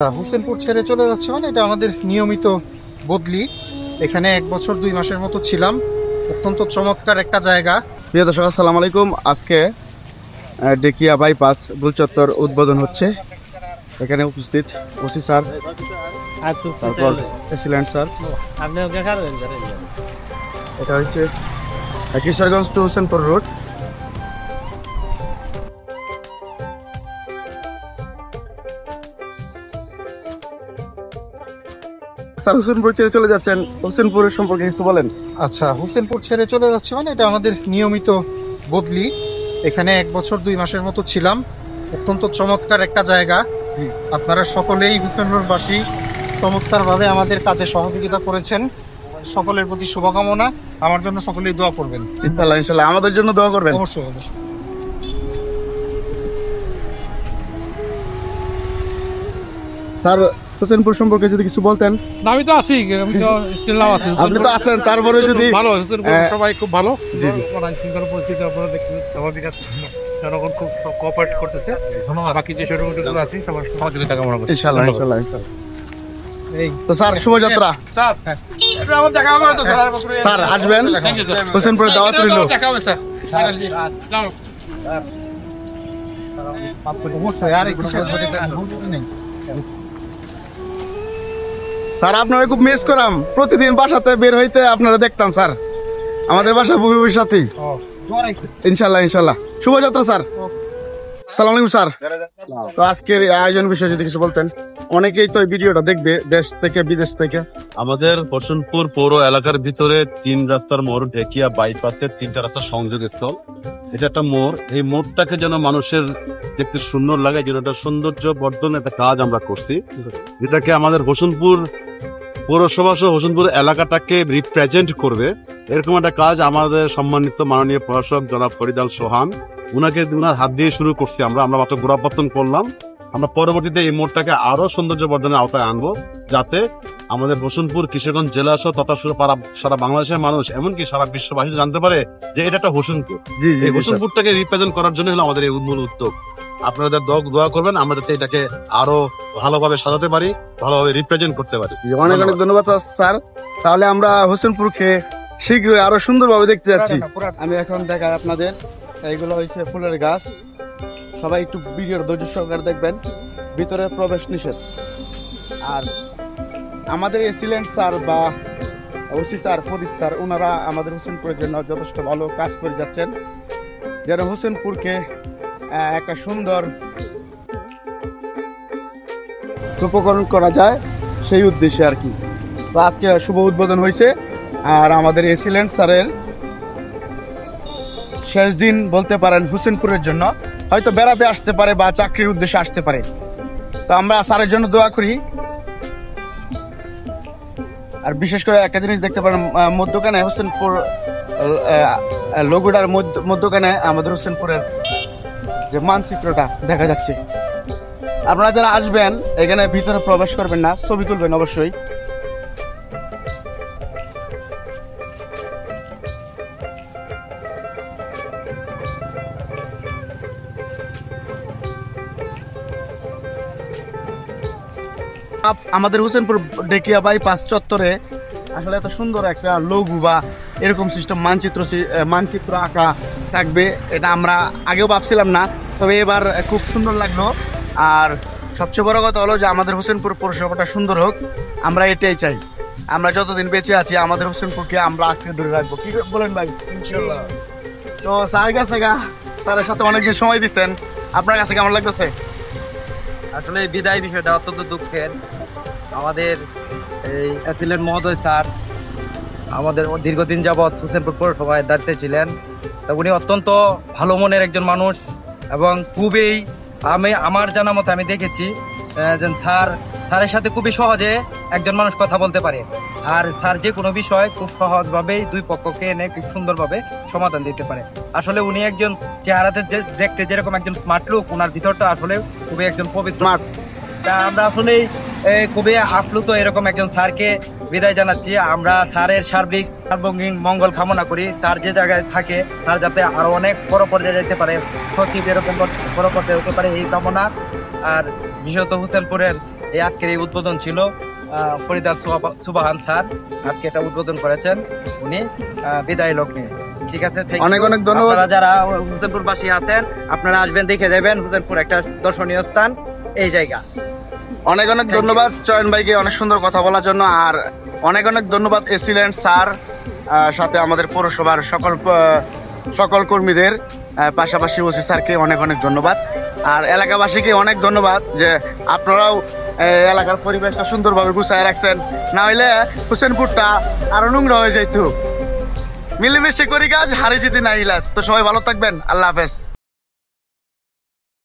হোসেনপুর ছেড়ে চলে যাচ্ছে মানে এটা আমাদের নিয়মিত বদলি। এখানে 1 বছর 2 মাসের মতো ছিলাম। অত্যন্ত চমৎকার একটা জায়গা। প্রিয় দর্শক আসসালামু আলাইকুম। আজকে ডেকিয়া বাইপাস গুলচত্বর উদ্বোধন হচ্ছে। এখানে উপস্থিত ওসি স্যার, তারপর প্রেসিডেন্ট স্যার। এটা হচ্ছে Kishoreganj to Hossainpur road. Sir Hossainpur ছেড়ে চলে যাচ্ছেন, হোসেনপুরের সম্পর্কে কিছু বলেন। আচ্ছা, হোসেনপুর ছেড়ে চলে যাচ্ছে মানে এটা আমাদের নিয়মিত বদলি। এখানে 1 বছর 2 মাসের মতো ছিলাম। অত্যন্ত চমৎকার একটা জায়গা। আপনারা সকলেই হোসেনপুরবাসী চমৎকারভাবে আমাদের কাজে সহযোগিতা করেছেন। সকলের প্রতি শুভকামনা। আমার জন্য সকলেই দোয়া করবেন। ইনশাআল্লাহ ইনশাআল্লাহ আমাদের জন্য দোয়া করবেন। অবশ্যই অবশ্যই। স্যার হোসেনপুর সম্পর্কে যদি কিছু বলতেন। আমি তো আছি, আমি তো স্টিলও আছি। আপনি তো আছেন, তারপরে যদি ভালো হোসেনপুর সবাই খুব ভালো। জি জি, শৃঙ্খলা পরিস্থিতি আপনারা দেখছেন, স্বাভাবিক আছে। জনগণ খুব কোঅপারেট করতেছে। বাকি যে সরকারগুলো আছে সবার সহযোগিতা কামনা করছি। ইনশাআল্লাহ ইনশাআল্লাহ ইনশাআল্লাহ। এই তো স্যার শুভযাত্রা। স্যার এটা আমার দেখা হবে তো স্যার। স্যার আসবেন, হোসেনপুরে দাওয়াত রইল। দেখা হবে স্যার। অবশ্যই। আর একটু নেই স্যার আপনারা খুব মিস করাম। প্রতিদিন বাসাতে বের হইতে আপনারা দেখতাম স্যার। আমাদের বাসা ভবিষ্যতেই ইনশাল্লাহ ইনশাল্লাহ। শুভযাত্রা স্যার। আসসালামু আলাইকুম স্যার। তো আজকের আয়োজন বিষয়ে যদি কিছু বলতেন। অনেকেই তো এই ভিডিওটা দেখবে দেশ থেকে বিদেশ থেকে। আমাদের হোসেনপুর পৌর এলাকার ভিতরে 3 রাস্তার মোড়, ঢেকিয়া বাইপাসের 3টা রাস্তার সংযোগ স্থল। এটা একটা মোড়। এই মোড়টাকে যেন মানুষের দেখতে সুন্দর লাগে, যেন একটা সৌন্দর্য বর্ধন একটা কাজ আমরা করছি, যেটাকে আমাদের হোসেনপুর পৌরসভা সহ হোসেনপুর এলাকাটাকে রিপ্রেজেন্ট করবে, এরকম একটা কাজ আমাদের সম্মানিত মাননীয় প্রশাসক জনাব ফরিদ আল সোহান উনার হাত দিয়ে শুরু করছি। আমরা মাত্র গোড়াপত্তন করলাম। আমরা পরবর্তীতে এই মোড়টাকে আরো সৌন্দর্য বর্ধনের আওতায় আনবো, যাতে আমাদের হোসেনপুর কিশোরগঞ্জ জেলা সহ তথা সারা বাংলাদেশের মানুষ, এমনকি সারা বিশ্ববাসী জানতে পারে যে এটা একটা হোসেনপুর। এই হোসেনপুরটাকে রিপ্রেজেন্ট করার জন্য হলো আমাদের এই মূল উদ্যোগ। আপনারা দোয়া করবেন আমরা যাতে এটাকে আরো ভালোভাবে সাজাতে পারি, ভালোভাবে রিপ্রেজেন্ট করতে পারি। অনেক অনেক ধন্যবাদ স্যার। তাহলে আমরা হোসেনপুরকে শীঘ্রই আরো সুন্দরভাবে দেখতে যাচ্ছি। আমি এখন দেখাই আপনাদের, এইগুলো হচ্ছে ফুলের গাছ। সবাই একটু ভিডিওর ধৈর্য সহকারে দেখবেন। ভিতরে প্রবেশ নিষেধ। আর আমাদের এসিলেন্ট স্যার বা ওসি স্যার, ফরিদ স্যার, ওনারা আমাদের হোসেনপুরের জন্য যথেষ্ট ভালো কাজ করে যাচ্ছেন, যেন হোসেনপুরকে একটা সুন্দর উপকরণ করা যায় সেই উদ্দেশ্যে আর কি। তো আজকে শুভ উদ্বোধন হয়েছে। আর আমাদের এসিলেন্ট স্যারের শেষ দিন বলতে পারেন হোসেনপুরের জন্য। হয়তো বেড়াতে আসতে পারে বা চাকরির উদ্দেশ্যে আসতে পারে। তো আমরা স্যারের জন্য দোয়া করি। আর বিশেষ করে একটা জিনিস দেখতে পারেন, মধ্যখানে হোসেনপুর লোগোটার মধ্যখানে আমাদের হোসেনপুরের যে মানচিত্রটা দেখা যাচ্ছে। আপনারা যারা আসবেন এখানে ভিতরে প্রবেশ করবেন না, ছবি তুলবেন অবশ্যই। আমাদের হোসেনপুর ডেকিয়া বাইপাস চত্বরে আসলে এত সুন্দর একটা লোগো বা এরকম সিস্টেম মানচিত্র আঁকা থাকবে, এটা আমরা আগেও ভাবছিলাম না। তবে এবার খুব সুন্দর লাগলো। আর সবচেয়ে বড় কথা হলো যে আমাদের হোসেনপুর পৌরসভাটা সুন্দর হোক, আমরা এটাই চাই। আমরা যতদিন বেঁচে আছি আমাদের হোসেনপুরকে আমরা আঁকড়ে ধরে রাখবো। কি বলেন ভাই? ইনশাআল্লাহ। তো স্যারের সাথে অনেকদিন সময় দিচ্ছেন, আপনার কাছে কেমন লাগতেছে? আসলে এই বিদায় বিষয়টা অত্যন্ত দুঃখের। আমাদের এই অ্যাসিলেন্ট মহোদয় স্যার আমাদের দীর্ঘদিন যাবৎ হোসেনপুর পৌরসভায় দায়িত্বে ছিলেন। তা উনি অত্যন্ত ভালো মনের একজন মানুষ এবং খুবই আমার জানা মতে আমি দেখেছি যে স্যারের সাথে খুবই সহজে একজন মানুষ কথা বলতে পারে। আর স্যার যে কোনো বিষয় খুব সহজভাবেই দুই পক্ষকে এনে খুব সুন্দরভাবে সমাধান দিতে পারে। আসলে উনি একজন চেহারাতে দেখতে যেরকম একজন স্মার্ট লুক, ওনার ভিতরটা আসলে খুবই একজন পবিত্র। তা আমরা আসলে খুবই আপ্লুত এরকম একজন স্যারকে বিদায় জানাচ্ছি। আমরা স্যারের সার্বঙ্গীন মঙ্গল কামনা করি। স্যার যে জায়গায় থাকে স্যার যাতে আরো অনেক বড় পর্যায়ে যেতে পারে, সচিব এরকম বড় পর্যায়ে হতে পারে এই কামনা। আর বিশেষত হোসেনপুরের এই আজকের এই উদ্বোধন ছিল ফরিদার সুবাহান স্যার আজকে এটা উদ্বোধন করেছেন, উনি বিদায় লগ্নে। ঠিক আছে, thank you। অনেক অনেক ধন্যবাদ। আপনারা যারা হুসেনপুরবাসী আছেন আপনারা আসবেন, দেখে যাবেন। হুসেনপুর একটা দর্শনীয় স্থান, এই জায়গা। অনেক অনেক ধন্যবাদ চয়ন ভাইকে অনেক সুন্দর কথা বলার জন্য, আর অনেক অনেক ধন্যবাদ এসিল্যান্ড স্যার, সাথে আমাদের পৌরসভার সকল কর্মীদের, পাশাপাশি ওসি স্যারকে অনেক অনেক ধন্যবাদ। আর এলাকাবাসীকে অনেক ধন্যবাদ যে আপনারাও এলাকার পরিবেশটা সুন্দরভাবে গুছায় রাখছেন, না হইলে হুসেনপুরটা আরো নোংরা হয়ে যাইতো। মিলেমিশে করি কাজ, হারি জিতি না ইলাজ। তো সবাই ভালো থাকবেন, আল্লাহ হাফেজ।